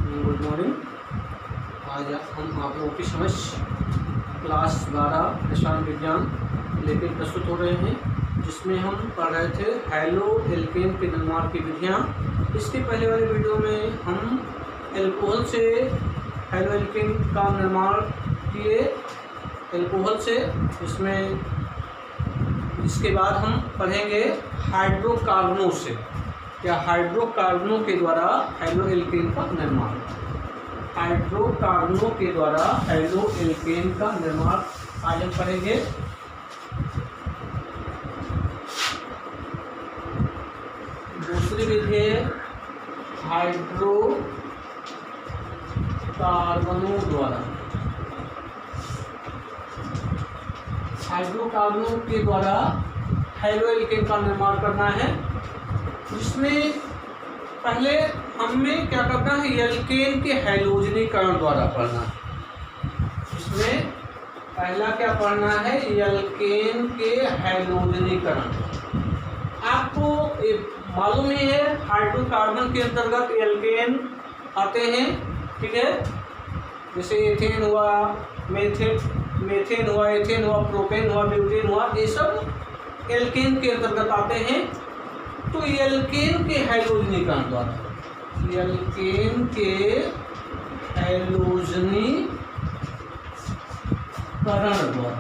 Good morning. आज हम आप लोगों की समझ क्लास 12 रसायन विज्ञान लेकर प्रस्तुत हो रहे हैं, जिसमें हम पढ़ रहे थे हैलो एल्केन के निर्माण की विधियाँ। इसके पहले वाले वीडियो में हम एल्कोहल से हैलो एल्केन का निर्माण किए, एल्कोहल से। इसके बाद हम पढ़ेंगे हाइड्रोकार्बनों से, या हाइड्रोकार्बनों के द्वारा हैलो एल्केन का निर्माण। हाइड्रोकार्बनों के द्वारा हैलो एल्केन का निर्माण आज हम पढ़ेंगे। दूसरी विधि है हाइड्रोकार्बनों द्वारा। हाइड्रोकार्बनों के द्वारा हैलो एल्केन का निर्माण करना है, जिसमें पहले हमें क्या करना है, एल्केन के हैलोजनीकरण द्वारा पढ़ना है। इसमें पहला क्या पढ़ना है, एल्केन के हैलोजनीकरण। आपको मालूम ही है हाइड्रोकार्बन के अंतर्गत एल्केन आते हैं, ठीक है। जैसे एथेन हुआ, मेथेन हुआ, एथेन हुआ, प्रोपेन हुआ, ब्यूटेन हुआ, ये सब एल्केन के अंतर्गत आते हैं। तो एल्केन के हैलोजनीकरण द्वारा, एल्केन के हैलोजनीकरण द्वारा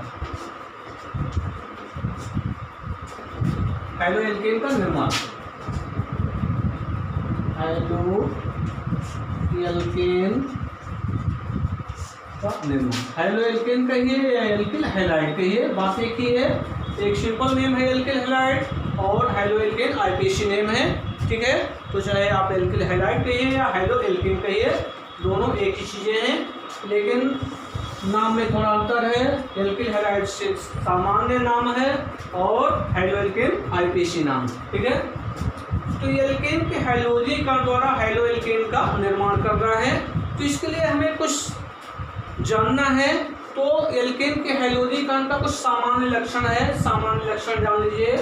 हैलो एल्केन का निर्माण। हैलो एल्केन का निर्माण, हैलो एल्केन कहिए या एल्किल हैलाइड कहिए, बात एक ही है। एक सिंपल नेम है एल्किल हैलाइड और हैलो एल्केन आईपीसी नेम है, ठीक है। तो चाहे आप एल्किल हैलाइड कहिए या हैलो एल्केन कहिए, दोनों एक ही चीज़ें हैं, लेकिन नाम में थोड़ा अंतर है। एल्किल हैलाइड से सामान्य नाम है और हैलो एल्केन आईपीसी नाम, ठीक है। तो एल्केन के हैलोजनीकरण द्वारा हैलो एल्केन का निर्माण करना है। तो इसके लिए हमें कुछ जानना है। तो एल्केन के हैलोजनीकरण का कुछ सामान्य लक्षण है, सामान्य लक्षण जान लीजिए,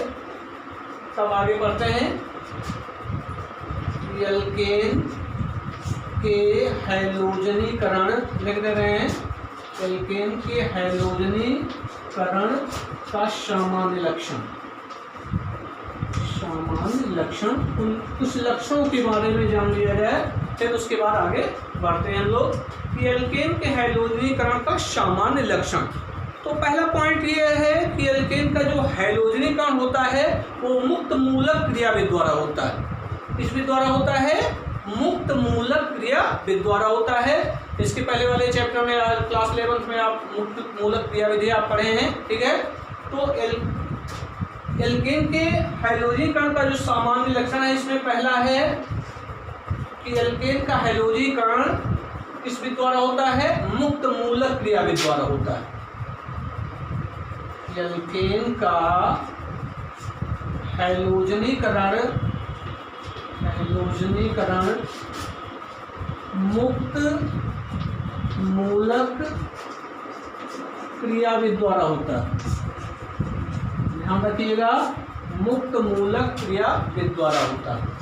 तब आगे बढ़ते हैं। एल्केन के हैलोजनीकरण लिख दे रहे हैं, एल्केन के हैलोजनीकरण का सामान्य लक्षण। सामान्य लक्षण, कुछ लक्षणों के बारे में जान लिया जाए, फिर उसके बाद आगे बढ़ते हैं हम लोग कि एल्केन के हैलोजनीकरण का सामान्य लक्षण। तो पहला पॉइंट ये है कि एल्केन का जो हैलोजनीकरण होता है वो मुक्त मूलक क्रियाविधि द्वारा होता है। किस विधि द्वारा होता है? मुक्त मूलक क्रियाविधि द्वारा होता है। इसके पहले वाले चैप्टर में क्लास 11 में आप मुक्त मूलक क्रियाविधि आप पढ़े हैं, ठीक है। तो एल्केन के हैलोजनीकरण का जो सामान्य लक्षण है, इसमें पहला है कि एल्केन का हैलोजनीकरण किस विधि द्वारा होता है? मुक्त मूलक क्रियाविधि द्वारा होता है। एल्केन का हैलोजनीकरण मुक्त मूलक क्रियाविधि द्वारा होता है। ध्यान रखिएगा, मुक्त मूलक क्रियाविधि द्वारा होता है।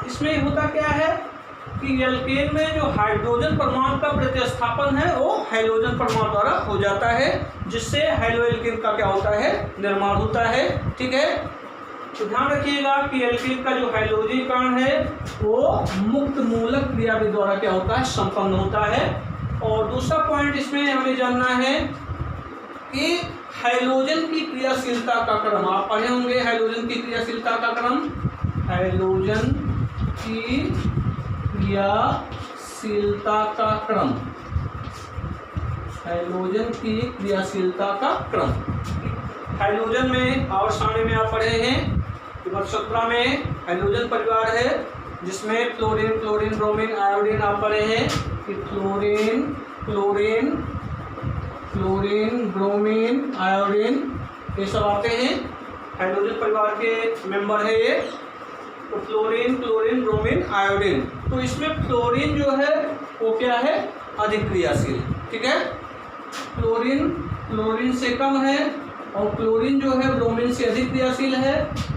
इसमें होता क्या है कि एल्केन में जो हाइड्रोजन परमाणु का प्रतिस्थापन है वो हाइड्रोजन परमाणु द्वारा हो जाता है, जिससे हैलो एल्केन का क्या होता है? निर्माण होता है, ठीक है। तो ध्यान रखिएगा कि एल्केन का जो हैलोजनीकरण है वो मुक्त मूलक क्रियाविधि द्वारा क्या होता है? संपन्न होता है। और दूसरा पॉइंट इसमें हमें जानना है कि हाइड्रोजन की क्रियाशीलता का क्रम। आप पढ़े होंगे हाइड्रोजन की क्रियाशीलता का क्रम। हाइड्रोजन की क्रियाशीलता का क्रम, हाइड्रोजन की क्रियाशीलता का क्रम। हाइड्रोजन में आवर्त सारणी में आप पढ़े हैं कि वर्ग 17 में हाइड्रोजन परिवार है, जिसमें फ्लोरीन, क्लोरीन, ब्रोमीन, आयोडीन आप पढ़े हैं कि फ्लोरीन, ब्रोमीन, आयोडीन, ये सब आते हैं, हाइड्रोजन परिवार के मेंबर है ये। तो फ्लोरीन, ब्रोमीन, आयोडीन। तो इसमें फ्लोरीन जो है वो क्या है? अधिक क्रियाशील, ठीक है। फ्लोरीन से कम है और क्लोरीन जो है ब्रोमीन से अधिक क्रियाशील है,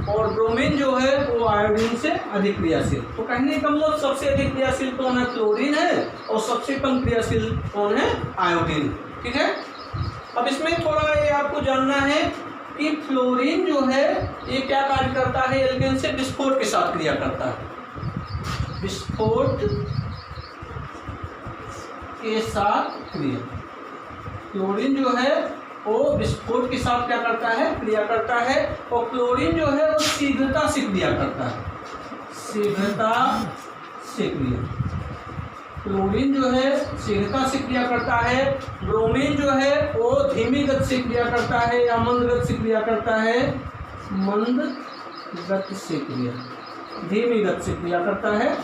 और ब्रोमीन जो है वो आयोडीन से अधिक क्रियाशील। तो कहने का मतलब सबसे अधिक क्रियाशील कौन है? क्लोरीन है, और सबसे कम क्रियाशील कौन है? आयोडीन। ठीक है। अब इसमें थोड़ा ये आपको जानना है कि फ्लोरीन जो है ये क्या कार्य करता है? एल्केन से विस्फोट के साथ क्रिया करता है, विस्फोट के साथ क्रिया। क्लोरीन जो है वो विस्फोट के साथ क्या करता है? क्रिया करता है। और क्लोरीन जो है वो शीघ्रता से क्रिया करता है, शीघ्रता से क्रिया। क्लोरीन जो है शीघ्रता से क्रिया करता है, ब्रोमीन जो है वो धीमी गति से क्रिया करता है या मंद गति से क्रिया करता है, मंद गति से क्रिया, धीमी गति से क्रिया करता है।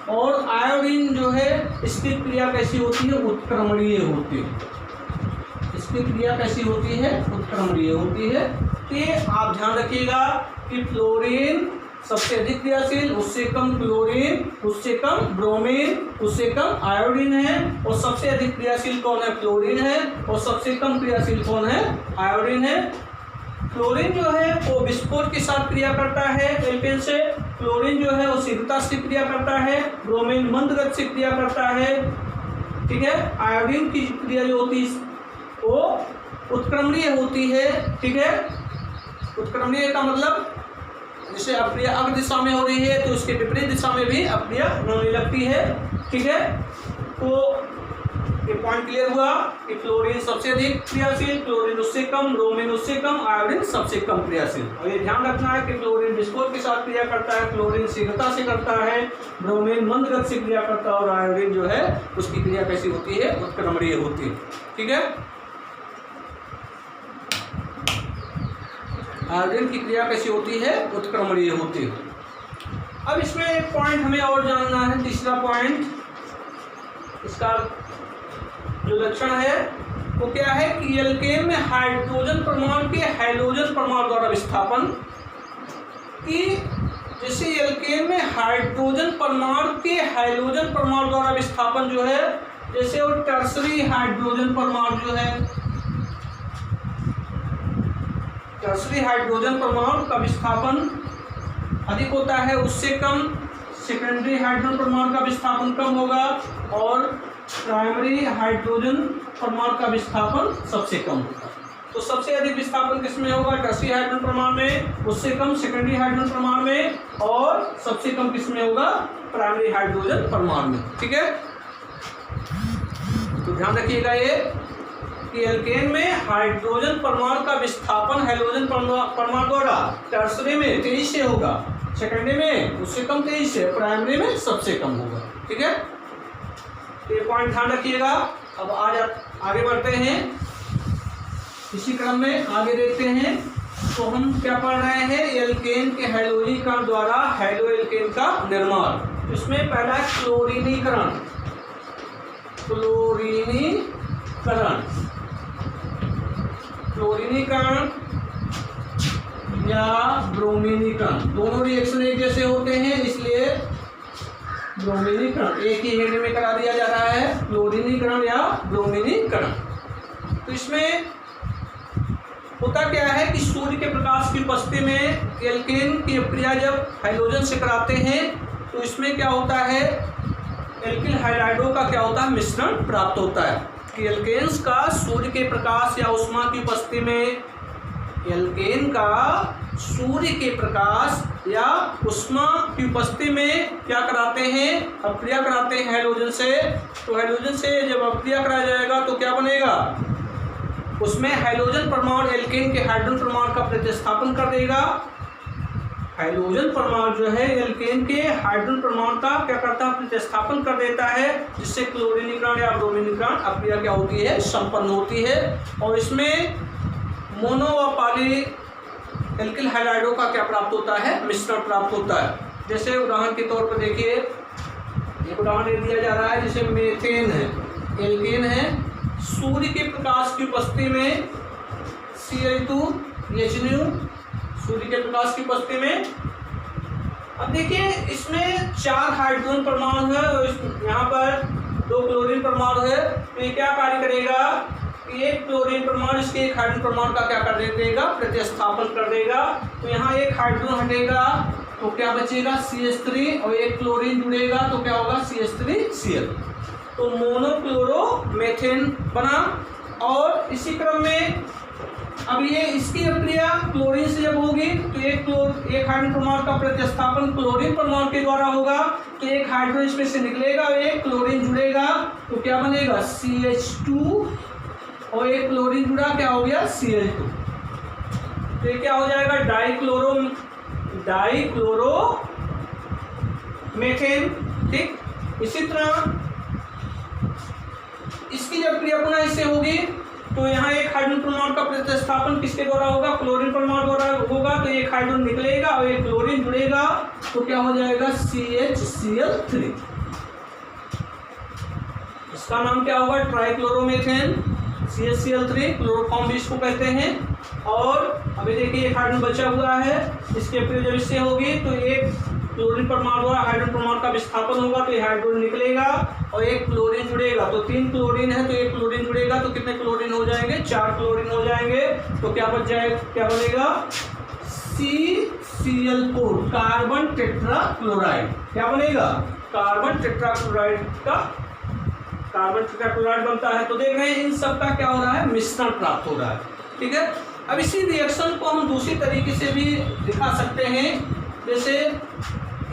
और आयोडीन जो है इसकी क्रिया कैसी होती है? उत्क्रमणीय होती है। इसकी क्रिया कैसी होती है? उत्क्रमणीय होती है। तो ये आप ध्यान रखिएगा कि फ्लोरीन सबसे अधिक क्रियाशील, उससे कम क्लोरीन, उससे कम ब्रोमीन, उससे कम आयोडीन है, और सबसे अधिक क्रियाशील कौन है? क्लोरीन है, और सबसे कम क्रियाशील कौन है? आयोडीन है। क्लोरीन जो है वो विस्फोट के साथ क्रिया करता है एल्केन से, क्लोरीन जो है वो शीघ्रता से क्रिया करता है, ब्रोमीन मंद गति से क्रिया करता है। ठीक है। आयोडीन की क्रिया जो होती है वो उत्क्रमणीय होती है। ठीक है। उत्क्रमणीय का मतलब जैसे अपक्रिया अग्र दिशा में हो रही है तो उसके विपरीत दिशा में भी अपक्रिया होने लगती है। ठीक है। तो ये पॉइंट क्लियर हुआ कि फ्लोरीन सबसे अधिक क्रियाशील, क्लोरीन उससे कम, ब्रोमीन उससे कम, आयोडीन सबसे कम क्रियाशील। और ये ध्यान रखना है कि क्लोरीन विस्फोट के साथ क्रिया करता है, क्लोरीन शीघ्रता से करता है, ब्रोमीन मंद गति से क्रिया करता है, और आयोडीन जो है उसकी क्रिया कैसी होती है? उत्क्रमणीय होती है। ठीक है। आयोडीन की क्रिया कैसी होती है? उत्क्रमणीय होती है। अब इसमें एक पॉइंट हमें और जानना है, तीसरा पॉइंट, इसका जो लक्षण है वो क्या है कि एल्केन में हाइड्रोजन परमाणु के हैलोजन परमाणु द्वारा विस्थापन, कि जैसे एल्केन में हाइड्रोजन परमाणु के हैलोजन परमाणु द्वारा विस्थापन जो है, जैसे वो टर्सरी हाइड्रोजन परमाणु जो है, टर्सरी हाइड्रोजन परमाणु का विस्थापन अधिक होता है, उससे कम सेकेंडरी हाइड्रोजन परमाणु का विस्थापन कम होगा, और प्राइमरी हाइड्रोजन परमाणु का विस्थापन सबसे कम होगा। तो सबसे अधिक विस्थापन किसमें होगा? टर्सरी हाइड्रोजन परमाणु में, उससे कम सेकेंडरी हाइड्रोजन परमाणु में, और सबसे कम किसमें होगा? प्राइमरी हाइड्रोजन परमाणु में। ठीक है। तो ध्यान रखिएगा ये कि एल्केन में हाइड्रोजन परमाणु का विस्थापन हैलोजन परमाणु द्वारा टर्सरी में तेजी से होगा, सेकेंडरी में उससे कम तेजी से, प्राइमरी में सबसे कम होगा। ठीक है। तो ये पॉइंट ध्यान रखिएगा। अब आज आगे बढ़ते हैं, इसी क्रम में आगे देखते हैं। तो हम क्या पढ़ रहे हैं? एल्केन के हैलोजीकरण द्वारा हैलो एल्केन का निर्माण। इसमें पहला क्लोरीनीकरण, क्लोरीनीकरण, क्लोरीनीकरण या ब्रोमीनीकरण, दोनों रिएक्शन एक जैसे होते हैं, इसलिए ब्रोमीनीकरण एक ही हेड में करा दिया जा रहा है, क्लोरीनीकरण या ब्रोमीनीकरण। तो इसमें होता क्या है कि सूर्य के प्रकाश की उपस्थिति में एल्केन की अपक्रिया जब हाइड्रोजन से कराते हैं तो इसमें क्या होता है? एल्किल हाइड्राइडों का क्या होता है? मिश्रण प्राप्त होता है। कि एल्केन्स का सूर्य के प्रकाश या उष्मा की उपस्थिति में, एल्केन का सूर्य के प्रकाश या उष्मा की उपस्थिति में क्या कराते हैं? अपक्रिया कराते हैं हाइड्रोजन से। तो हाइड्रोजन से जब अपक्रिया कराया जाएगा तो क्या बनेगा? उसमें हाइड्रोजन परमाणु एल्केन के हाइड्रोजन परमाणु का प्रतिस्थापन कर देगा। हाइड्रोजन परमाणु जो है एल्केन के हाइड्रोजन परमाणु का क्या करता है? प्रतिस्थापन कर देता है, जिससे क्लोरीनीकरण या ब्रोमीनीकरण अपक्रिया क्या होती है? संपन्न होती है। और इसमें मोनो व पॉली एल्किल हाइड्राइडों का क्या प्राप्त होता है? मिश्रण प्राप्त होता है। जैसे उदाहरण के तौर पर देखिए, एक उदाहरण दिया जा रहा है, जैसे मेथेन है, एल्केन है, सूर्य के प्रकाश की उपस्थिति में Cl2H, सूर्य के प्रकाश की उपस्थिति में। अब देखिए इसमें 4 हाइड्रोजन परमाणु है और यहाँ पर 2 क्लोरीन परमाणु है। तो ये क्या कार्य करेगा? एक क्लोरीन परमाणु इसके एक हाइड्रोजन परमाणु का क्या कर देगा, प्रतिस्थापन कर देगा। तो यहाँ एक हाइड्रोजन हटेगा तो क्या बचेगा CH3 और एक क्लोरीन जुड़ेगा तो क्या होगा CH3Cl। तो मोनोक्लोरोमेथेन बना। और इसी क्रम में अब ये इसकी अक्रिया क्लोरीन से जब होगी तो एक हाइड्रोजन परमाणु का प्रतिस्थापन क्लोरीन परमाणु के द्वारा होगा। तो एक हाइड्रोजन इसमें से निकलेगा और एक क्लोरीन जुड़ेगा तो क्या बनेगा CH2 और एक क्लोरीन जुड़ा क्या हो गया Cl2। तो ये क्या हो जाएगा डाइक्लोरोमेथेन। ठीक, इसी तरह इसकी जब क्रिया पुनः इससे होगी तो यहाँ एक हाइड्रोजन परमाणु का प्रतिस्थापन किसके द्वारा होगा, क्लोरीन परमाणु द्वारा होगा। तो एक हाइड्रोजन निकलेगा और एक क्लोरीन जुड़ेगा तो क्या हो जाएगा CHCl3। इसका नाम क्या होगा ट्राइक्लोरोमेथेन CHCl3, क्लोरोफॉर्म भी इसको कहते हैं। और अभी देखिए एक हाइड्रोजन बचा हुआ है, इसके अक्रिया जब इससे होगी तो एक क्लोरीन परमाणु द्वारा हाइड्रोजन परमाणु का विस्थापन होगा तो ये हाइड्रोजन निकलेगा और एक क्लोरीन जुड़ेगा। तो 3 क्लोरीन है तो एक क्लोरीन जुड़ेगा तो कितने क्लोरीन हो जाएंगे, 4 क्लोरीन हो जाएंगे। तो क्या बच जाएगा, क्या बनेगा CCl4 कार्बन टेट्राक्लोराइड। क्या बनेगा, कार्बन टेट्राक्लोराइड बनता है। तो देख रहे हैं इन सब का क्या हो रहा है, मिश्रण प्राप्त हो रहा है। ठीक है, अब इसी रिएक्शन को हम दूसरी तरीके से भी दिखा सकते हैं। जैसे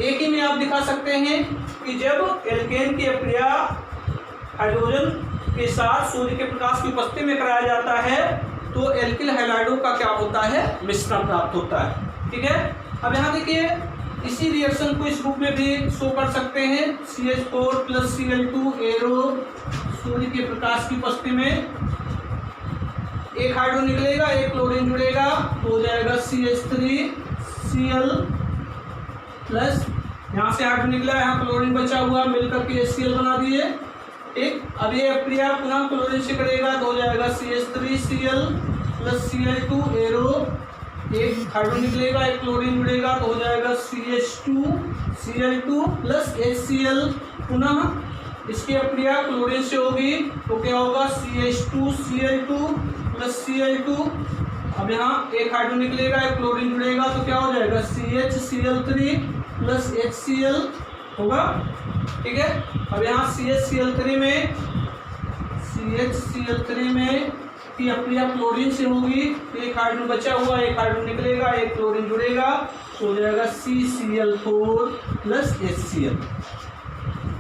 एक ही में आप दिखा सकते हैं कि जब एल्केन की अक्रिया हाइड्रोजन के साथ सूर्य के प्रकाश की उपस्थिति में कराया जाता है तो एल्किल हैलाइडों का क्या होता है, मिश्रण प्राप्त होता है। ठीक है, अब यहाँ देखिए इसी रिएक्शन को इस रूप में भी शो कर सकते हैं। CH4 + Cl2 एरो सूर्य के प्रकाश की उपस्थिति में एक हाइड्रोजन निकलेगा, एक क्लोरीन जुड़ेगा तो हो जाएगा CH3Cl प्लस यहाँ से हाइड्रोजन निकला, यहाँ क्लोरीन बचा हुआ, मिलकर के HCl बना दिए। ठीक, अब ये अक्रिया पुनः क्लोरीन से करेगा तो हो जाएगा CH3Cl + Cl2 एरो, एक हाइड्रोजन निकलेगा, एक क्लोरीन जुड़ेगा तो हो जाएगा CH2Cl2 + HCl। पुनः इसकी अक्रिया क्लोरीन से होगी तो क्या होगा CH2Cl2 + Cl2। अब यहाँ एक हाइड्रोजन निकलेगा, एक क्लोरीन जुड़ेगा तो क्या हो जाएगा CHCl3 + HCl होगा। ठीक है, अब यहाँ CHCl3 में की अक्रिया क्लोरीन से होगी तो एक हाइड्रोजन बचा हुआ, एक हाइड्रोजन निकलेगा, एक क्लोरीन जुड़ेगा तो हो जाएगा CCl4 + HCl।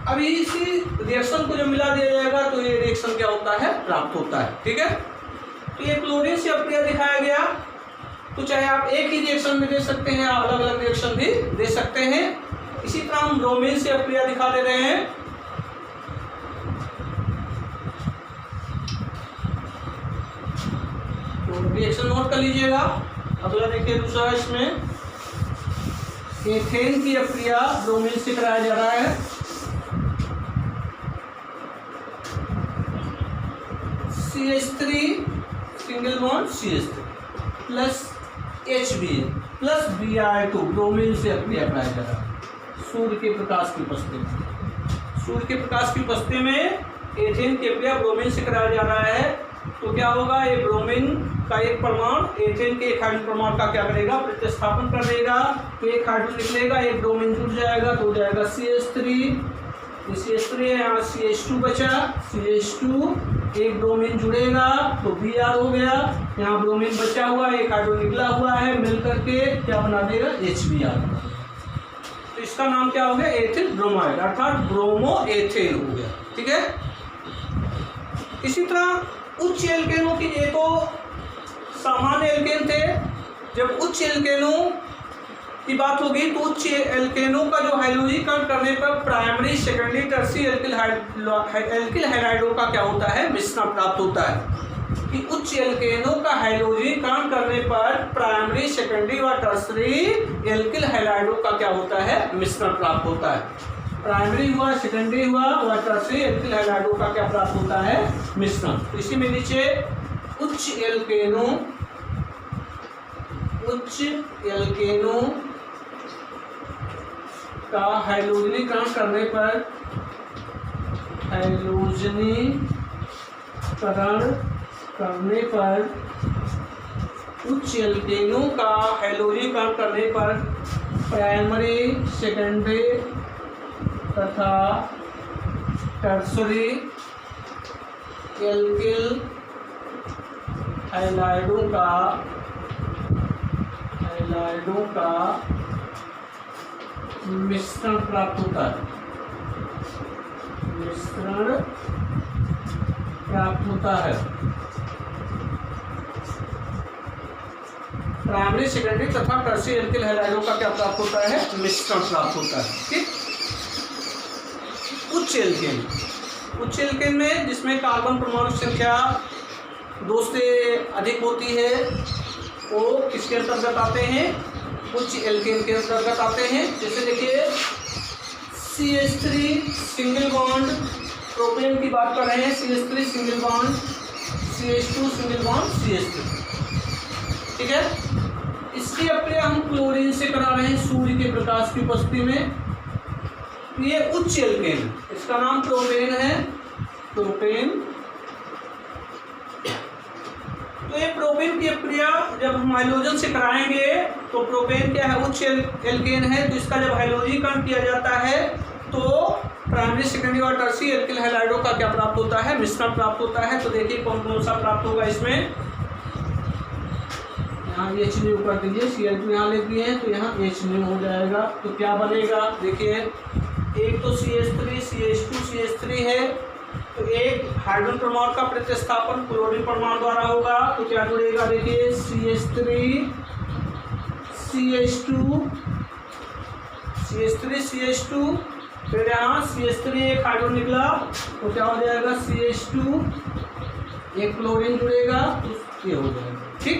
अब इसी रिएक्शन को जब मिला दिया जाएगा तो ये रिएक्शन क्या होता है, प्राप्त होता है। ठीक है, तो ये क्लोरीन से अक्रिया दिखाया गया। तो चाहे आप एक ही रिएक्शन में दे सकते हैं, अलग अलग रिएक्शन भी दे सकते हैं। इसी तरह हम ब्रोमीन से अक्रिया दिखा दे रहे हैं। तो रिएक्शन नोट कर लीजिएगा। अगला देखिए दूसरा, इसमें एथेन की अक्रिया ब्रोमीन से कराया जा रहा है। CH3 single bond CH3 plus HBl plus Br2 bromine से अक्रिया कराया जा रहा है सूर्य के प्रकाश की उपस्थिति में। सूर्य के प्रकाश की उपस्थिति में एथेन की अक्रिया ब्रोमीन से कराया जा रहा है तो क्या होगा, ये ब्रोमीन का एक परमाणु एथेन के एक हाइड्रोजन परमाणु का क्या करेगा, प्रतिस्थापन कर देगा। तो एक हाइड्रोजन निकलेगा, एक ब्रोमीन जुड़ जाएगा तो हो जाएगा CH3 है, यहाँ CH2 बचा, CH2 एक ब्रोमीन जुड़ेगा तो Br हो गया, यहाँ ब्रोमीन बचा हुआ, एक हाइड्रोजन निकला हुआ है, मिल करके क्या बना देगा, HBr। तो इसका नाम क्या हो गया, एथिल ब्रोमाइड अर्थात ब्रोमो एथेन हो गया। ठीक है, इसी तरह उच्च एल्केनों की, ये तो सामान्य एल्केन थे। जब उच्च एल्केनों की बात होगी तो उच्च एल्केनों का जो हाइड्रोजीकरण करने पर प्राइमरी, सेकेंडरी, टर्शियरी एल्किल हैलाइडों का क्या होता है, मिश्रण प्राप्त होता है। कि उच्च एल्केनों का हाइड्रोजीकरण करने पर प्राइमरी, सेकेंडरी व टर्शियरी एल्किल हैलाइडों का क्या होता है, मिश्रण प्राप्त होता है। प्राइमरी हुआ, सेकेंडरी हुआ व टर्शियरी एल्किल हैलाइडों का क्या प्राप्त होता है, मिश्रण। तो इसी में नीचे उच्च एल्केनों का हाइड्रोजनीकरण करने पर करने पर, उच्च एल्केनों का हैलोजीकरण करने पर प्राइमरी, सेकेंडरी तथा टर्सरी एल्किल हैलाइडों का मिश्रण प्राप्त होता है, प्राइमरी, सेकेंडरी तथा टर्सरी एल्किल हैलाइडों का क्या प्राप्त होता है? मिश्रण प्राप्त होता है। ठीक। उच्च एल्केन में जिसमें कार्बन परमाणु संख्या 2 से अधिक होती है वो किसके अंतर्गत आते हैं? उच्च एल्केन के अंतर्गत आते हैं। जैसे देखिए CH3 सिंगल बॉन्ड, प्रोपेन की बात कर रहे हैं, CH3 single bond, CH2 single bond, CH3। ठीक है। इसकी अक्रिया हम क्लोरीन से करा रहे हैं सूर्य के प्रकाश की उपस्थिति में। ये उच्च एल्केन, इसका नाम प्रोपेन है, प्रोपेन। तो ये प्रोपेन की अक्रिया जब हम हाइड्रोजन से कराएंगे तो प्रोपेन क्या है? उच्च एल्केन है। तो इसका जब हाइड्रोजीकरण किया जाता है तो प्राइमरी, सेकेंडरी और टर्सरी एल्किल हैलाइडों का क्या प्राप्त होता है? मिश्रण प्राप्त होता है। तो देखिए कौन कौन सा प्राप्त होगा इसमें। यहाँ HNO कर दीजिए, Cl2 यहाँ ले दिए हैं तो यहाँ HNO हो जाएगा। तो क्या बनेगा? देखिए एक तो CH3 CH2 CH3 है, तो एक हाइड्रोजन परमाणु का प्रतिस्थापन क्लोरीन परमाणु द्वारा होगा। तो क्या जुड़ेगा? देखिए CH3 CH2, फिर यहाँ CH3 एक हाइड्रोजन निकला तो क्या हो जाएगा? CH2 एक क्लोरीन जुड़ेगा तो ये हो जाएगा। ठीक।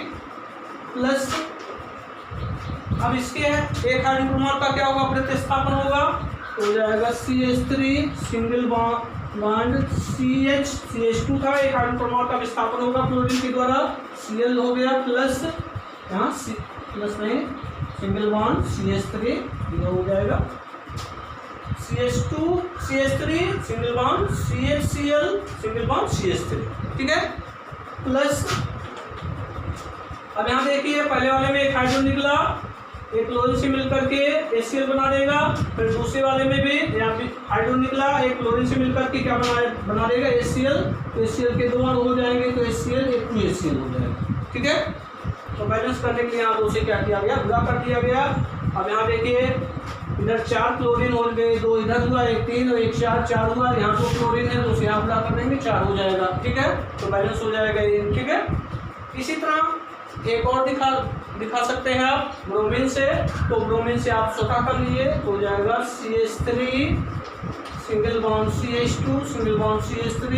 प्लस अब इसके एक हाइड्रोजन परमाणु का क्या होगा? प्रतिस्थापन होगा तो हो जाएगा CH3 सिंगल बॉन्ड CH2 था, एक हाइड्रोजन परमाणु का विस्थापन होगा क्लोरीन के द्वारा, Cl हो गया, प्लस यहाँ प्लस नहीं सिंगल बॉन्ड CH3 ये हो जाएगा, CH2 CH3 single bond CHCl single bond CH3। ठीक है। प्लस अब यहाँ देखिए पहले वाले में एक हाइड्रोजन निकला, एक क्लोरीन से मिलकर के HCl बना देगा। फिर दूसरे वाले में भी यहाँ पे हाइड्रोजन निकला, एक क्लोरीन से मिलकर के क्या बना देगा? HCl। तो HCl के 2 अणु हो जाएंगे तो HCl एक 2HCl हो जाएगा। ठीक है। तो बैलेंस करने के लिए यहाँ 2 से क्या किया गया? गुणा कर दिया गया। अब यहाँ देखिए इधर 4 क्लोरीन हो गए, 2 इधर हुआ, एक 3 और एक 4 हुआ। यहाँ 2 क्लोरीन है तो यहाँ गुणा कर देंगे 4 हो जाएगा। ठीक है। तो बैलेंस हो जाएगा ये। ठीक है। इसी तरह एक और दिखा सकते हैं आप ब्रोमीन से। तो ब्रोमीन से आप स्वतः कर लीजिए तो हो जाएगा CH3 single bond CH2 single bond CH3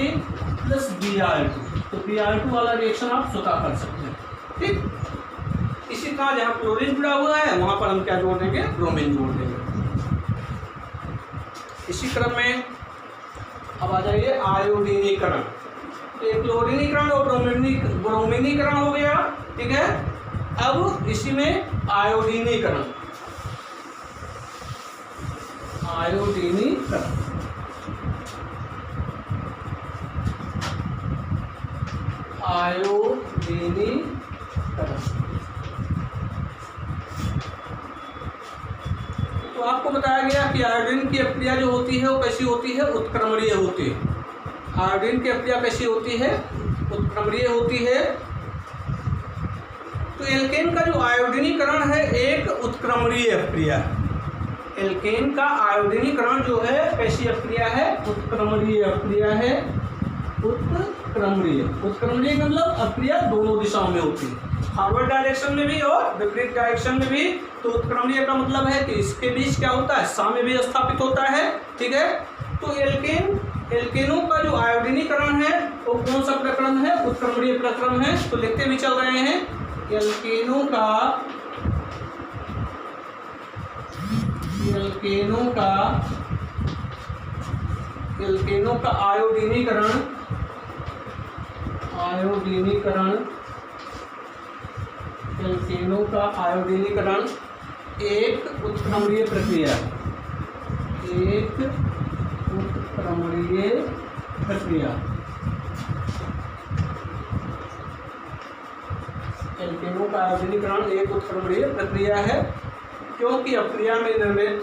plus Br2। तो Br2 वाला रिएक्शन आप स्वतः कर सकते हैं। ठीक। इसी तरह जहाँ क्लोरीन जुड़ा हुआ है वहां पर हम क्या जोड़ देंगे? ब्रोमीन जोड़ देंगे। इसी क्रम में अब आ जाइए आयोडीनीकरण। तो क्लोरीनीकरण और ब्रोमीनीकरण हो गया। ठीक है। अब इसी में आयोडीनीकरण, तो आपको बताया गया कि आयोडीन की अक्रिया जो होती है वो कैसी होती है? उत्क्रमणीय होती है। आयोडीन की अक्रिया कैसी होती है? उत्क्रमणीय होती है। तो एल्केन का जो आयोडीनीकरण है एक उत्क्रमणीय अक्रिया है। एल्केन का आयोडीनीकरण जो है कैसी अक्रिया है? उत्क्रमणीय अक्रिया है। उत्क्रमणीय मतलब अक्रिया दोनों दिशाओं में होती है, फॉरवर्ड डायरेक्शन में भी और विपरीत डायरेक्शन में भी। तो उत्क्रमणीय का मतलब है कि इसके बीच क्या होता है? साम्य भी स्थापित होता है। ठीक है। तो एल्केनों का जो आयोडीनीकरण है वो कौन सा प्रकरण है? उत्क्रमणीय प्रकरण है। तो लिखते भी चल रहे हैं एल्केनों का आयोडीनीकरण एल्केनों का आयोडीनीकरण एक उत्क्रमणीय प्रक्रिया एल्केनों का आयोडीनीकरण एक उत्क्रमणीय प्रक्रिया है, क्योंकि अपक्रिया में निर्मित,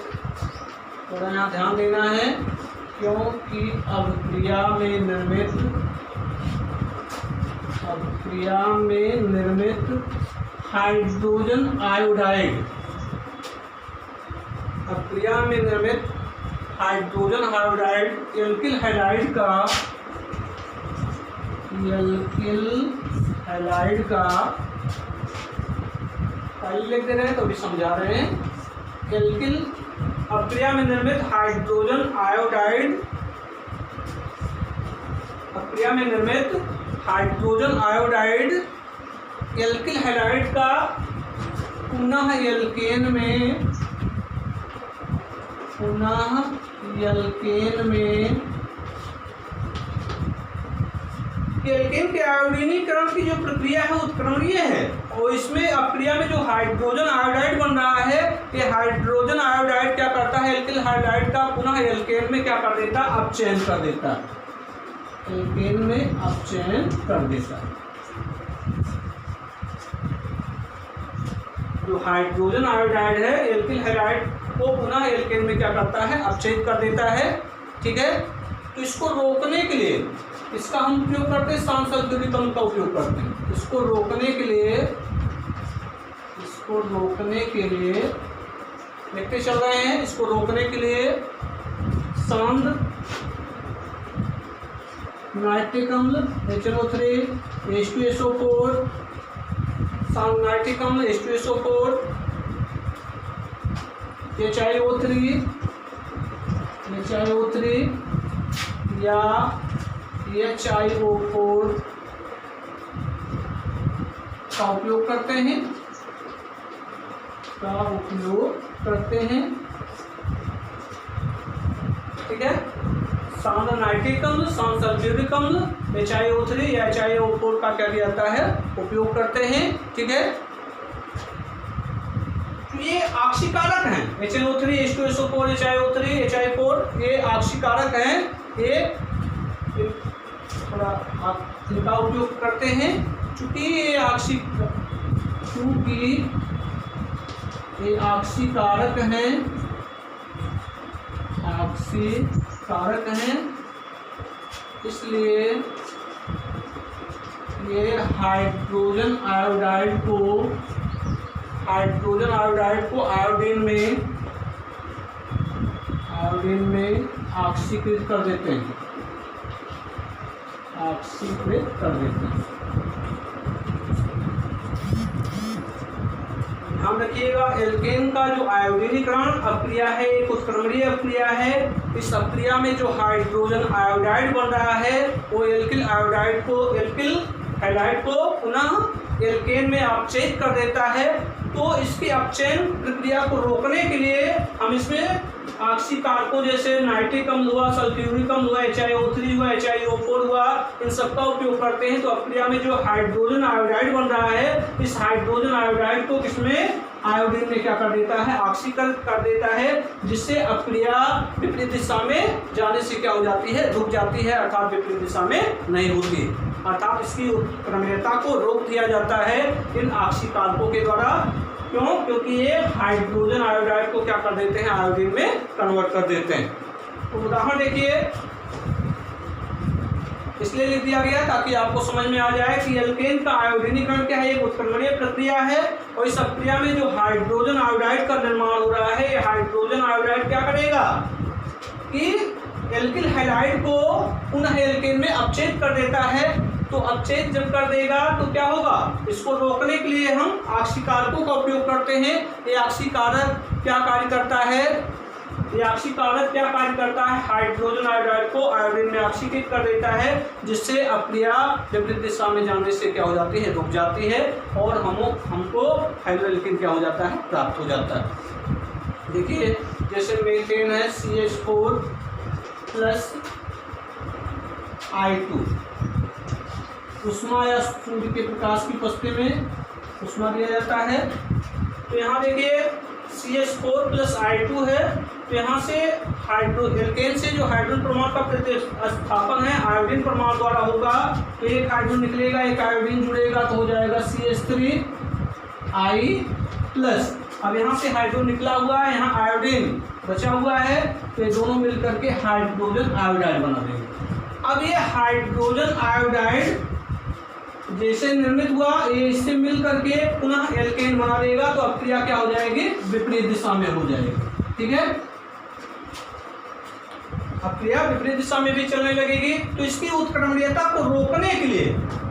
थोड़ा यहाँ ध्यान देना है, क्योंकि अपक्रिया में निर्मित हाइड्रोजन आयोडाइड, अपक्रिया में निर्मित हाइड्रोजन आयोडाइड एल्किल हैलाइड का पहले लिख दे रहे हैं तो अभी समझा रहे हैं। एल्किल अपक्रिया में निर्मित हाइड्रोजन आयोडाइड, अपक्रिया में निर्मित हाइड्रोजन आयोडाइड एल्किल हैलाइड का पुनः एल्केन में एल्केन के आयोडीनीकरण की जो प्रक्रिया है उत्क्रमणीय है, और इसमें अपक्रिया में जो हाइड्रोजन आयोडाइड बन रहा है, ये हाइड्रोजन आयोडाइड क्या करता है, एल्किल हाइड्राइड का पुनः एल्केन में क्या कर देता है, अपचयन कर देता है, एल्केन में अपचयन कर देता है। जो हाइड्रोजन आयोडाइड है एल्किल हाइड्राइड को पुनः एल्केन में क्या करता है, अपचयित कर देता है। ठीक है, तो इसको रोकने के लिए इसका हम उपयोग करते हैं, सांसल्फ्यूरिक अम्ल का उपयोग करते हैं। इसको रोकने के लिए देखते चल रहे हैं, इसको रोकने के लिए सांद नाइट्रिक अम्ल HNO3 H2SO4, सांद नाइट्रिक अम्ल H2SO4 HiO3 या HiO4 का उपयोग करते हैं। ठीक है, सांद नाइट्रिक अम्ल, सांद सल्फ्यूरिक अम्ल, HiO3 या HiO4 का क्या किया जाता है, उपयोग करते हैं। ठीक है, ये आक्सीकारक हैं, HNO3 H2SO4 HiO3 HiO4 ये आक्सीकारक हैं, ये थोड़ा इनका उपयोग करते हैं। चूंकि ये आक्सीकारक हैं, इसलिए ये हाइड्रोजन आयोडाइड को आयोडीन में ऑक्सीकृत कर देते हैं, ध्यान रखिएगा। एल्केन का जो आयोडीनीकरण अपक्रिया है एक उत्क्रमणीय अपक्रिया है। इस अपक्रिया में जो हाइड्रोजन आयोडाइड बन रहा है वो एल्किल हैलाइड को पुनः एल्केन में अपचयित कर देता है। तो इसकी अपचयन प्रक्रिया को रोकने के लिए हम इसमें आक्सीकारकों जैसे नाइट्रिक अम्ल हुआ, सल्फ्यूरिक अम्ल हुआ, HiO3 हुआ, HiO4 हुआ, इन सबका उपयोग करते हैं। तो अपक्रिया में जो हाइड्रोजन आयोडाइड बन रहा है, इस हाइड्रोजन आयोडाइड को किसमें आयोडीन में क्या कर देता है, ऑक्सीकृत कर देता है, जिससे अपक्रिया विपरीत दिशा में जाने से क्या हो जाती है, रुक जाती है, अर्थात विपरीत दिशा में नहीं होती, अर्थात इसकी उत्क्रमणीयता को रोक दिया जाता है इन आक्सीकारकों के द्वारा। क्यों? क्योंकि ये हाइड्रोजन आयोडाइड को क्या कर देते हैं, आयोडीन में कन्वर्ट कर देते हैं। तो उदाहरण देखिए, इसलिए लिख दिया गया ताकि आपको समझ में आ जाए कि एल्केन का आयोडीनीकरण क्या है, एक उत्क्रमणीय प्रक्रिया है। और इस प्रक्रिया में जो हाइड्रोजन आयोडाइड का निर्माण हो रहा है, ये हाइड्रोजन आयोडाइड क्या करेगा कि एल्किल हैलाइड को पुनः एल्केन में अपचयित कर देता है। तो अपचयित जब कर देगा तो क्या होगा, इसको रोकने के लिए हम आक्सीकारकों का उपयोग करते हैं। ये आक्सीकारक क्या कार्य करता है, हाइड्रोजन आयोडाइड को आयोडीन में ऑक्सीकृत कर देता है, जिससे अपक्रिया विपरीत दिशा में जाने से क्या हो जाती है, रुक जाती है, और हमको हाइड्रोएल्केन क्या हो जाता है, प्राप्त हो जाता है। देखिए जैसे मीथेन है CH4+I2, उष्मा या सूर्य के प्रकाश की उपस्थिति में उष्मा दिया जाता है। तो यहाँ देखिए CH4 प्लस I2 है, तो यहाँ से एल्केन से जो हाइड्रोजन परमाणु का प्रतिस्थापन है आयोडीन परमाणु द्वारा होगा, तो एक हाइड्रोजन निकलेगा, एक आयोडीन जुड़ेगा, तो हो जाएगा CH3I प्लस। अब यहाँ से हाइड्रोजन निकला हुआ है, यहाँ आयोडीन बचा हुआ है, तो ये दोनों मिल करके हाइड्रोजन आयोडाइड बना देंगे। अब ये हाइड्रोजन आयोडाइड जैसे निर्मित हुआ, ये इससे मिल करके पुनः एल्केन बना देगा, तो अब क्रिया क्या हो जाएगी, विपरीत दिशा में हो जाएगी। ठीक है, अब क्रिया विपरीत दिशा में भी चलने लगेगी। तो इसकी उत्क्रमणीयता को रोकने के लिए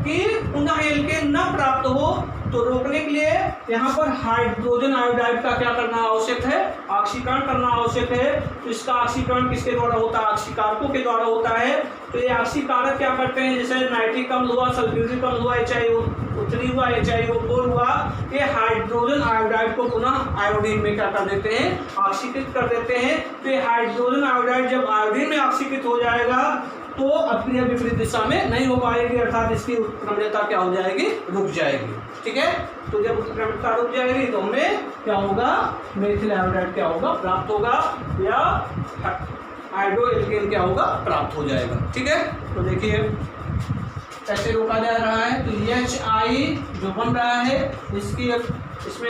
कि पुनः एल्केन न प्राप्त हो, तो रोकने के लिए यहाँ पर हाइड्रोजन आयोडाइड का क्या करना आवश्यक है, ऑक्सीकरण करना आवश्यक है। तो इसका ऑक्सीकरण किसके द्वारा होता है, ऑक्सीकारकों के द्वारा होता है। तो ये ऑक्सीकारक क्या करते हैं, जैसे नाइट्रिक अम्ल हुआ, सल्फ्यूरिक अम्ल हुआ, HiO3 हुआ, HiO4 हुआ, ये हाइड्रोजन आयोडाइड को पुनः आयोडीन में क्या कर देते हैं, ऑक्सीकृत कर देते हैं। तो ये हाइड्रोजन आयोडाइड जब आयोडीन में ऑक्सीकृत हो जाएगा, तो अपनी विपरीत दिशा में नहीं हो पाएगी, अर्थात इसकी उत्क्रमणीयता क्या हो जाएगी, रुक जाएगी। ठीक है, तो जब उत्क्रमणीयता रुक जाएगी तो हमें क्या होगा, मेथिल आयोडाइड क्या होगा, प्राप्त होगा, या हाइड्रो एल्केन क्या होगा, प्राप्त हो जाएगा। ठीक है, तो देखिए कैसे रोका जा रहा है। तो HI जो बन रहा है इसकी इसमें